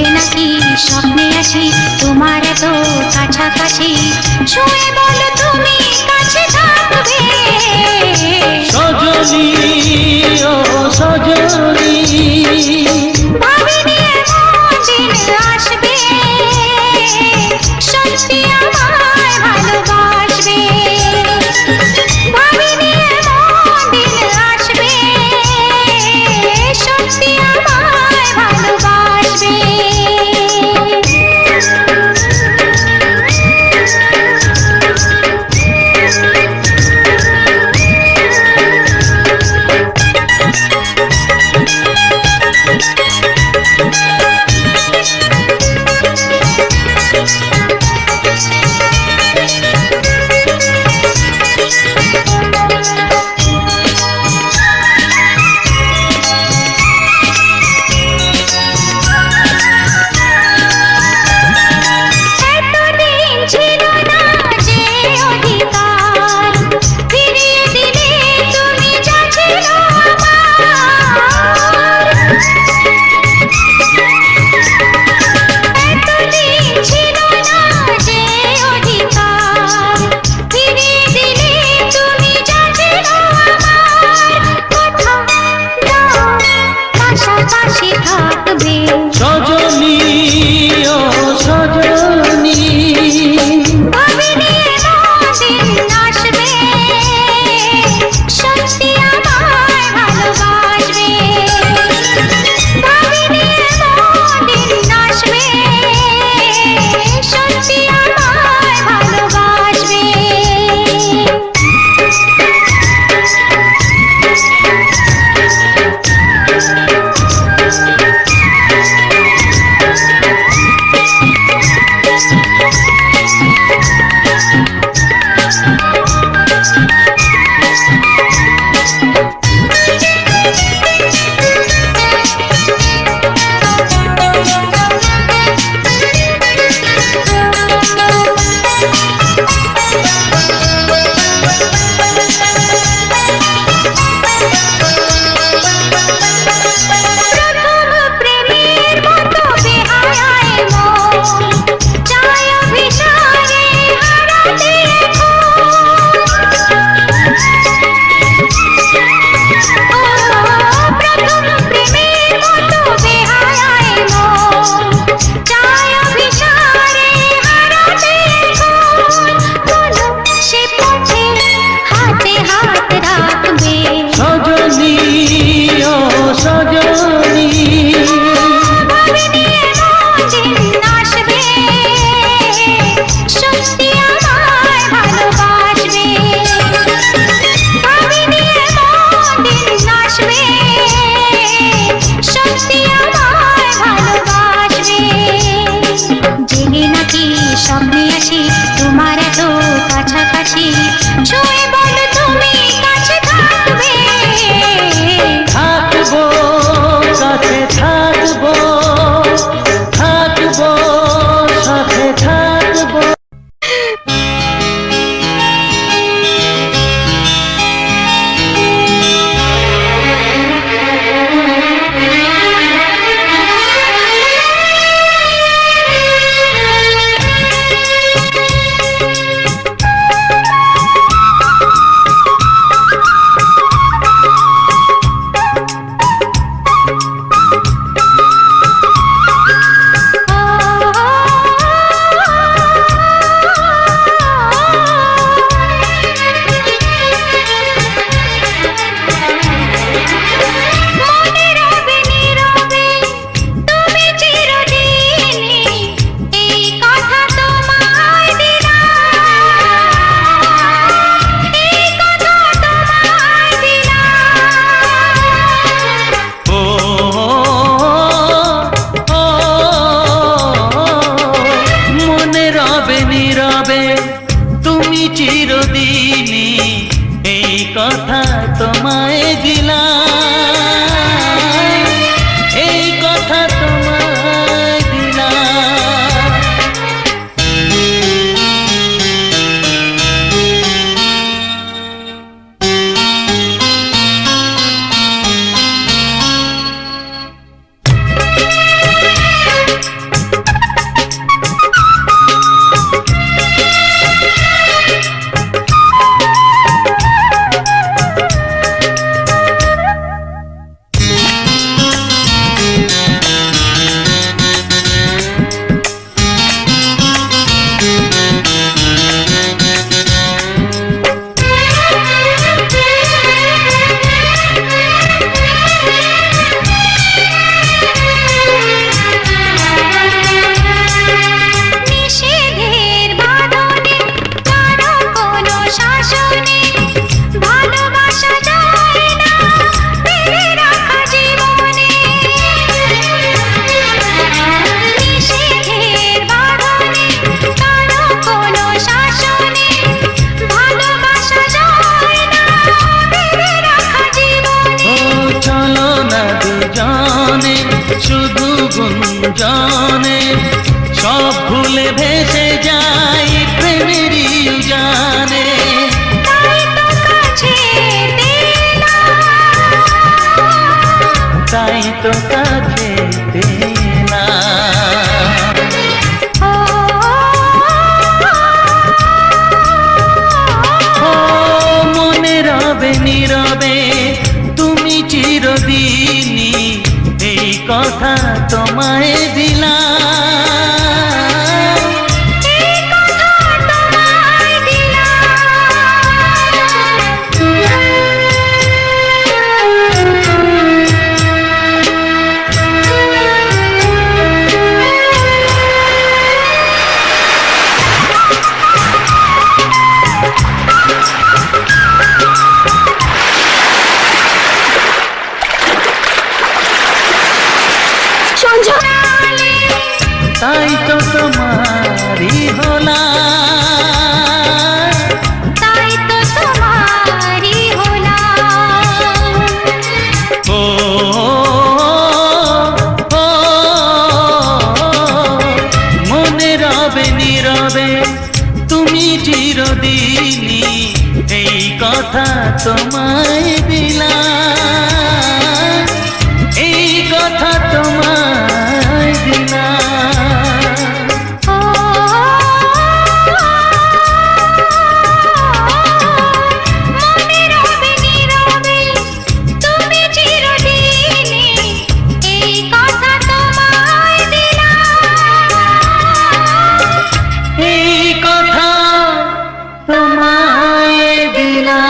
জেগে নাকি স্বপ্নে আছি তোমার এত কাছাকাছি, ছুঁয়ে বলো তুমি কাছে থাকবে। সজনী ও সজনী, ভাবিনি এমন দিন আসবে, সত্যি আমায় ভালোবাসবে। ভাবিনি এমন দিন আসবে, সত্যি আমায় ভালোবাসবে। সজনী ও সজনী, ভাবিনি এমন দিন আসবে, সত্যি আমায় ভালোবাসবে। ভাবিনি এমন দিন আসবে, সত্যি আমায় ভালোবাসবে। স্বপ্নে আছি তোমার এত কাছাকাছি, ছুঁয়ে বলো তুমি কাছে থাকবে। থাকবো কাছে থাকবো, থাকবো সাথে থাকবো। কথা তোমায় দিলাম, এই কথা তোমায় দিলাম। মিলনে সব ভুলে ভেসে যাই প্রেমেরই উজানে। তাই তো কাছে তাই তো কাছে পেলাম। ও মনে রবে নীরবে তুমি চিরদিনই, এই কথা তোমায় দিলাম। এই কথা তোমায় তাই তো তোমারই হলাম, তাই তো তোমারই হলাম। ও ও, মনে রবে নীরবে তুমি চিরদিনই, এই কথা তোমায় দিলাম, এই কথা তোমায় দিলাম। মনে রবে নীরবে তুমি চিরদিনই, এই কথা তোমায় দিলাম, এই কথা তোমায় দিলাম।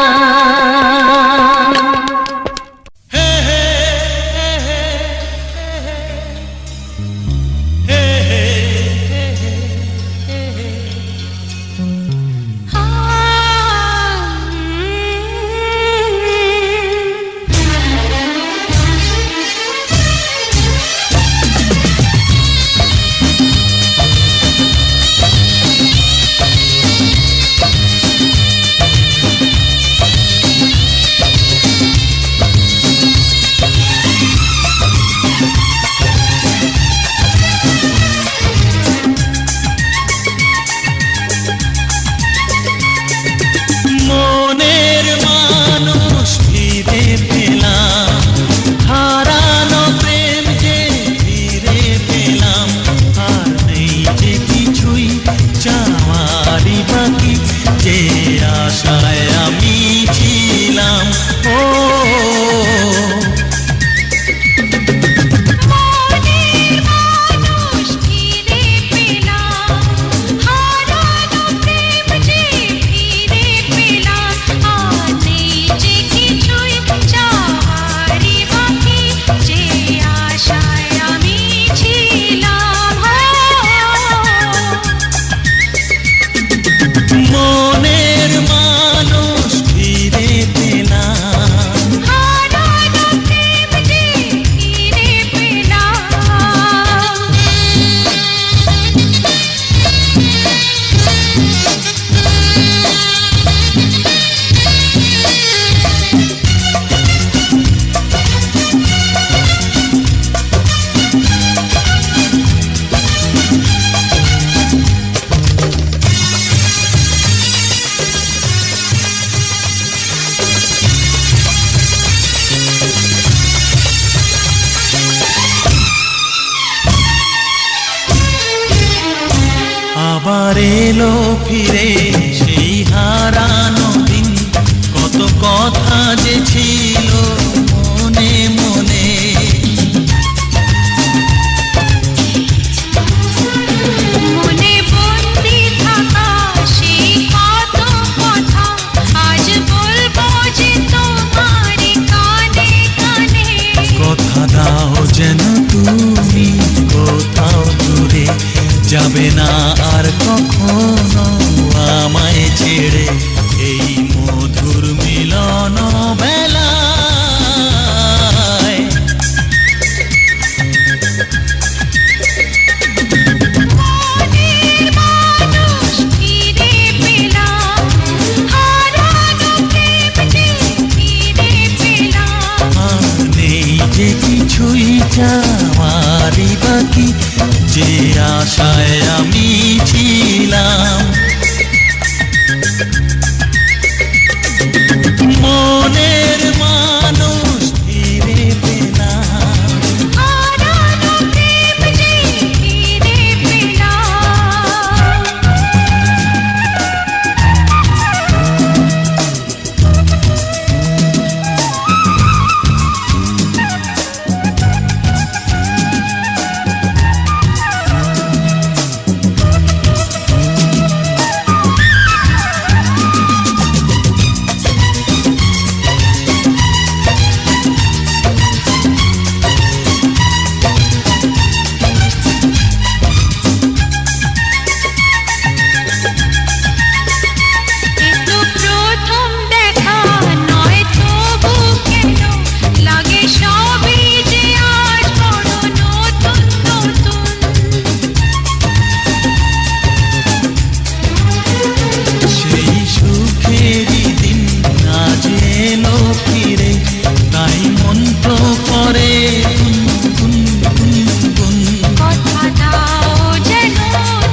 মনের মানুষ ফিরে পেলাম, হারানো প্রেম যে ফিরে পেলাম, আর নেই যে কিছুই চাওয়ারই বাকি, যে আশায় আমি ছিলাম। ও মনের মানুষ ফিরে পেলাম, হারানো প্রেম যে ফিরে পেলাম, আর নেই যে কিছুই চাওয়ারই বাকি, যে আশায় আমি ছিলাম। মনের মানুষ ফিরে পেলাম, হারানো প্রেম যে ফিরে পেলাম। আবার এলো ফিরে সেই হারানো দিন, কত কথা যে ছিল মনে মনে। মনে বন্দি থাকা সেই কত কথা, আজ বলবো যে তোমার কানে কানে। কথা দাও যেন তুমি কোথাও দূরে যাবে না আর কখনো আমায় ছেড়ে, এই মধুর মিলন বেলায়। মনের মানুষ ফিরে পেলাম, হারানো প্রেম যে ফিরে পেলাম, আর নেই যে কিছুই চাওয়ারই বাকি, আশায় আমি ছিলাম। মনের মানুষ ফিরে পেলাম, হারানো প্রেম যে ফিরে পেলাম। এ তো প্রথম দেখা নয় তবু কেন লাগে সবই যে আজ বড় নতুন নতুন। সেই সুখেরই দিন আজ এলো ফিরে, তাই মন তো করে গুন গুন গুন। কথা দাও যেন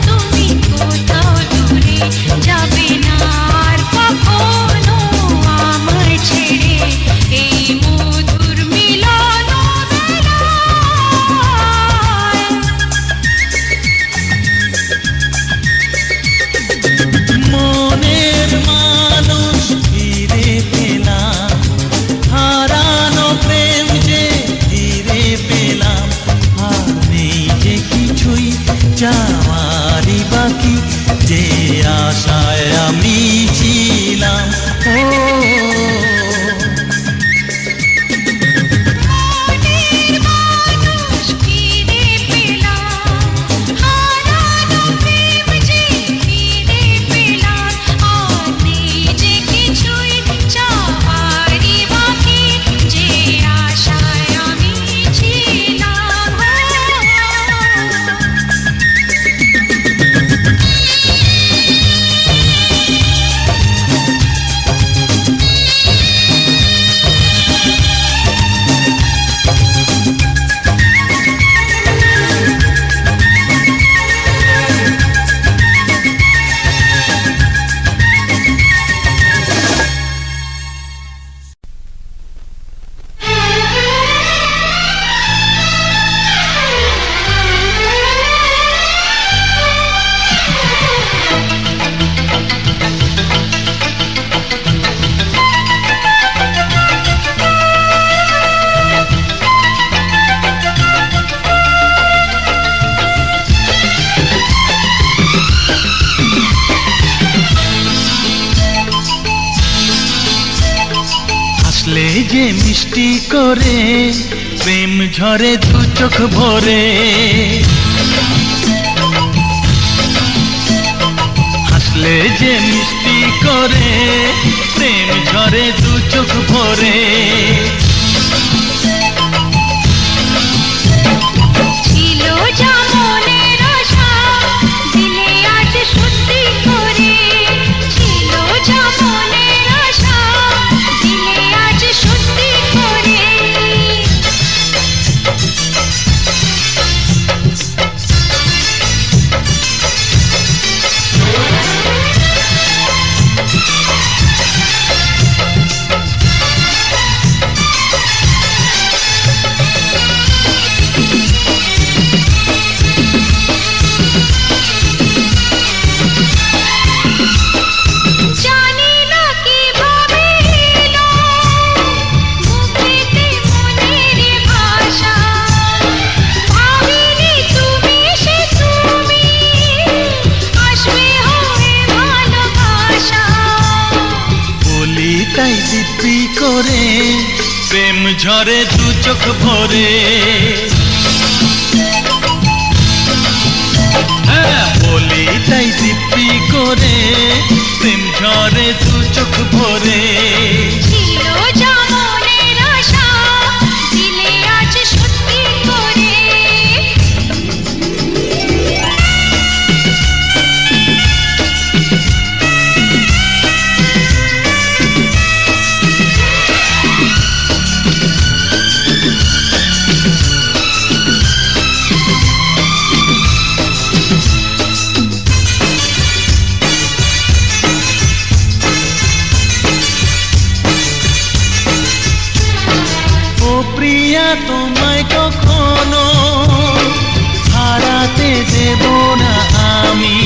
তুমি কোথাও দূরে যাবে না আর কখনো আমায় ছেড়ে। এই মধুর মিলন বেলায় মনের মানুষ ফিরে পেলাম, হারানো প্রেম যে ফিরে পেলাম। আর নেই যে কিছুই যাওয়ারই বাকি, যে আশায় আমি ছিলাম। ও মনের মানুষ ফিরে পেলাম, হারানো প্রেম যে ফিরে পেলাম। আর নেই যে কিছুই চাওয়ারই বাকি, যে আশায় আমি ছিলাম। হাসলে যে মিষ্টি করে প্রেম ঝরে দু চোখ ভরে। হাসলে যে মিষ্টি করে প্রেম ঝরে দু চোখ ভরে। ছিল যা মনের আশা দিলে আজ সত্যি করে। ছিল যা মনের আশা দিলে আজ সত্যি করে। জানি না কিভাবে এলো মুখেতে মনের ভাষা। ভাবিনি তুমি সে তুমি আসবে হয়ে ভালোবাসা। বলি তাই দিব্যি করে প্রেম ঝরে দু চোখ ভরে। হ্যাঁ বলি তাই দিব্যি করে প্রেম ঝরে দু চোখ ভরে। ছিল যা মনের আশা দিলে আজ সত্যি করে। না তোমায় কখনো, হারাতে দেব না আমি।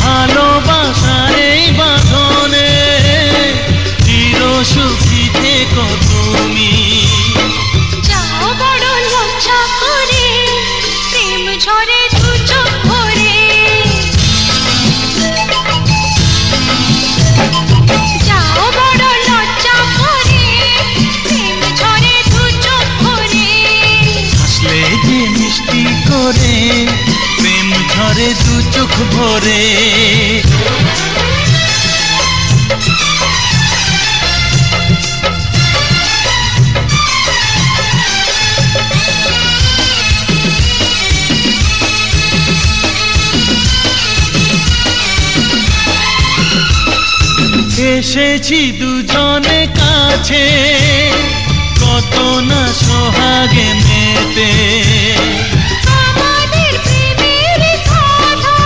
ভালোবাসার এই বাঁধনে চির সুখী থেকো তুমি। যাও বড় লজ্জা করে, প্রেম ঝরে দু চোখ ভরে। যাও বড় লজ্জা করে, প্রেম ঝরে দু চোখ ভরে। হাসলে যে মিষ্টি করে, প্রেম ঝরে দু চোখ ভরে। এসেছি দুজনে কাছে, কত না সোহাগে মেতে। আমাদের প্রেমের কথা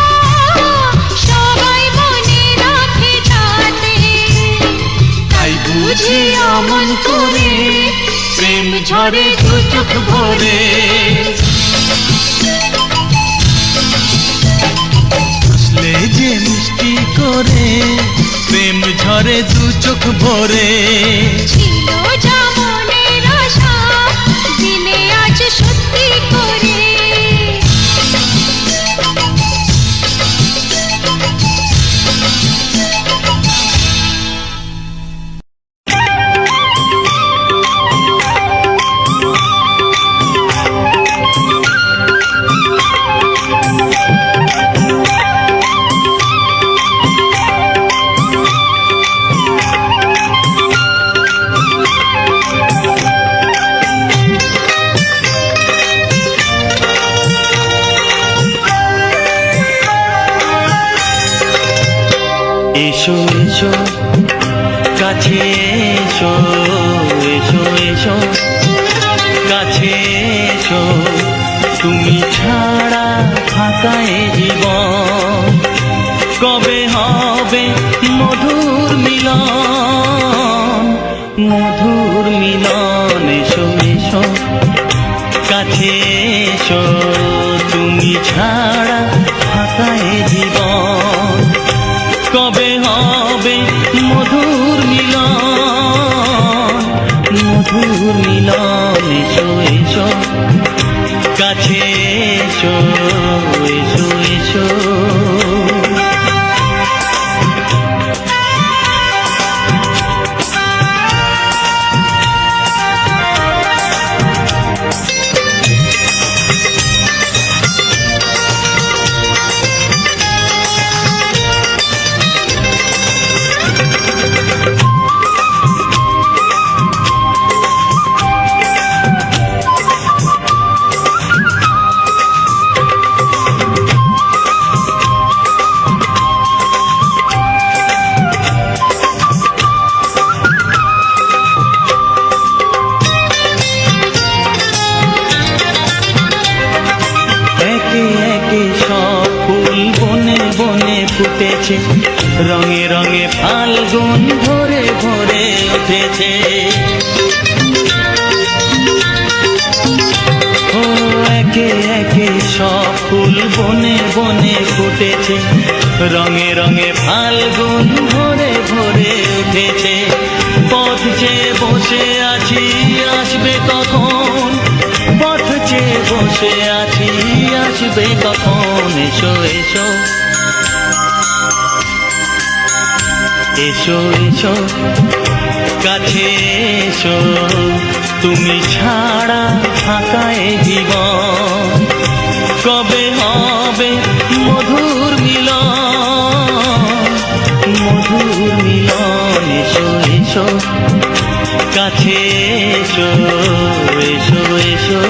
সবাই মনে রাখে যাতে। তাই বুঝি অমন করে, প্রেম ঝরে দু চোখ ভরে। হাসলে যে মিষ্টি করে, প্রেম ঝরে দু চোখ ভরে। ছিল যা মনের আশা, দিনে আজ সত্যি করে। এসো এসো কাছে এসো, এসো এসো কাছে এসো। তুমি ছাড়া ফাঁকা এ জীবন, কবে হবে মধুর মিলন, মধুর মিলন। এসো এসো কাছে এসো, তুমি ছাড়া ফাঁকা এ জীবন, কবে হবে মধুর মিলন, মধুর মিলন। এসো এসো কাছে এসো, এসো এসো। ফুটেছে, রঙে রঙে ফাল্গুন ভরে ভরে উঠেছে। ও একে একে সব ফুল বনে বনে ফুটেছে, রঙে রঙে ফাল্গুন ভরে ভরে উঠেছে। পথ চেয়ে বসে আছি আসবে কখন, পথ চেয়ে বসে আছি আসবে কখন। এসো এসো এসো এসো কাছে এসো, তুমি ছাড়া ফাঁকা এ জীবন, কবে হবে মধুর মিলন, মধুর মিলন। এসো এসো কাছে এসো, এসো এসো।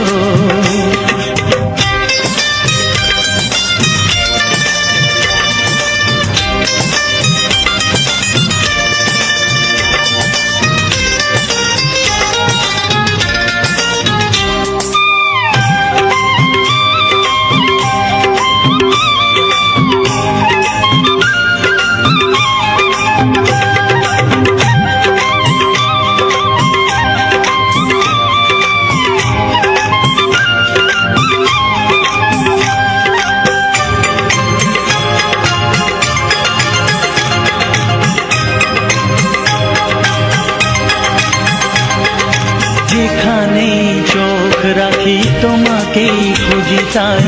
তাই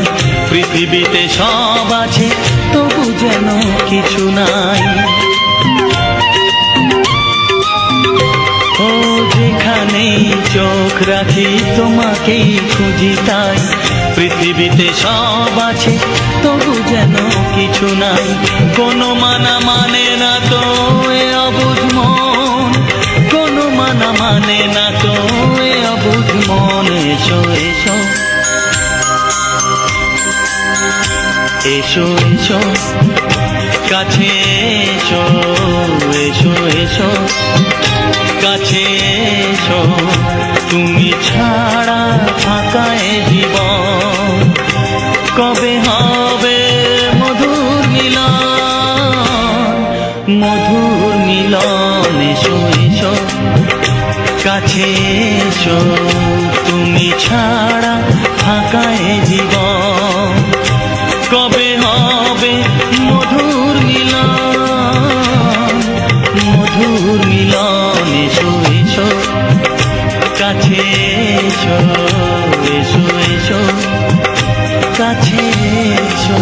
পৃথিবীতে সব আছে তবু যেন কিছু নাই। ও যেখানেই চোখ রাখি তোমাকেই খুঁজি তাই পৃথিবীতে সব আছে তবু যেন কিছু নাই। কোনো মানা মানে না তো এ অবুঝ মন, কোনো মানা মানে না তো এ অবুঝ মন। এসো এসো এসো এসো কাছে এসো, এসো এসো কাছে এসো, তুমি ছাড়া ফাঁকা এ জীবন। কবে হবে মধুর মিলন, মধুর মিলন। এসো এসো কাছে এসো, তুমি ছাড়া ফাঁকা এ জীবন। কবে হবে মধুর মিলন, মধুর মিলন। এসো এসো কাছে এসো, এসো এসো কাছে এসো।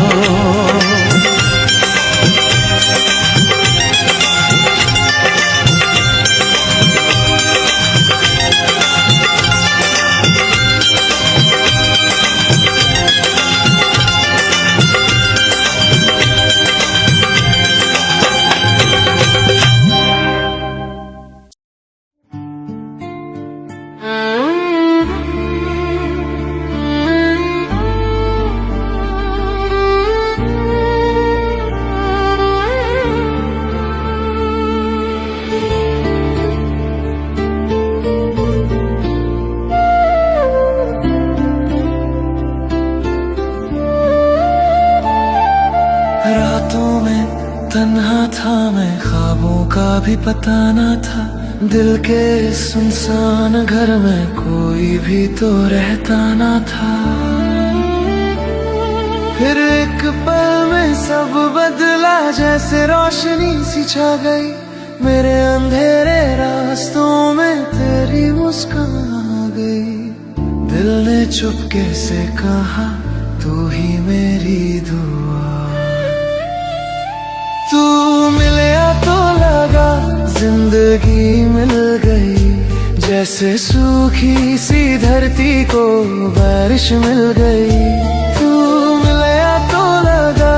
रातों में तन्हा था मैं, ख्वाबों का भी पता न था। दिल के सुनसान घर में कोई भी तो रहता न था। फिर एक पल में सब बदला, जैसे रोशनी सी छा गई मेरे अंधेरे रास्तों में, तेरी मुस्कान आ गई। दिल ने चुपके से कहा तू ही मेरी दुआ। तू मिला तो लगा जिंदगी मिल गई, जैसे सूखी सी धरती को बारिश मिल गई। तू मिला तो लगा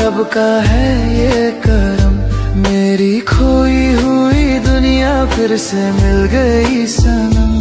रब का है ये करम, मेरी खोई हुई दुनिया फिर से मिल गई सनम।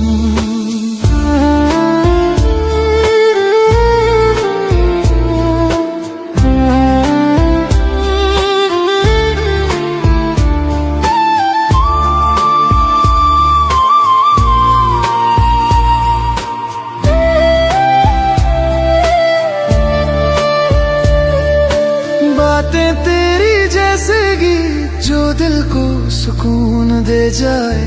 बातें तेरी जैसे गीत जो दिल को सुकून दे जाए,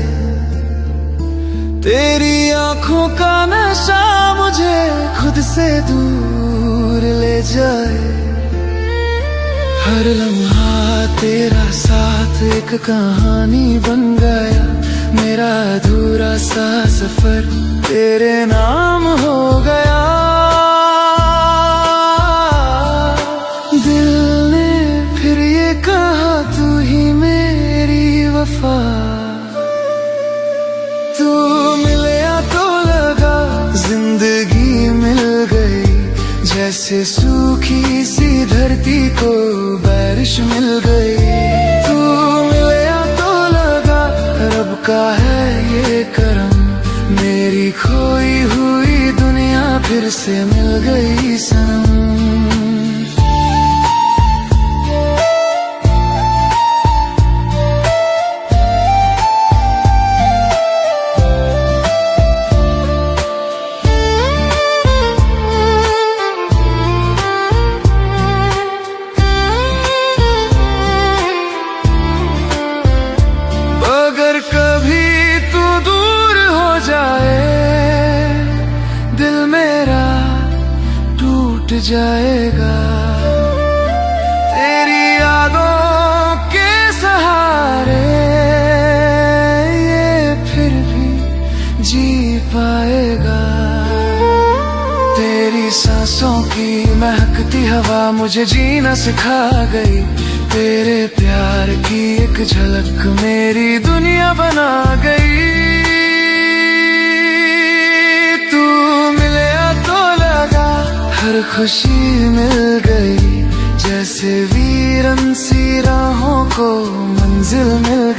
तेरी आंखों का नशा मुझे खुद से दूर ले जाए। हर लम्हा तेरा साथ एक कहानी बन गया, मेरा अधूरा सा सफर तेरे नाम हो गया। दिल ने फिर ये कहा तू ही मेरी वफा। तू मिला तो लगा जिंदगी मिल गई, जैसे सूखी सी धरती को बारिश मिल गई। तू मिला तो लगा रब का है ये करम, मेरी खोई हुई दुनिया फिर से मिल गई सनम। मुझे जीना सिखा गई। तेरे प्यार की एक झलक मेरी दुनिया बना गई। तू मिले तो लगा हर खुशी मिल गई, जैसे वीरन सी राहों को मंजिल मिल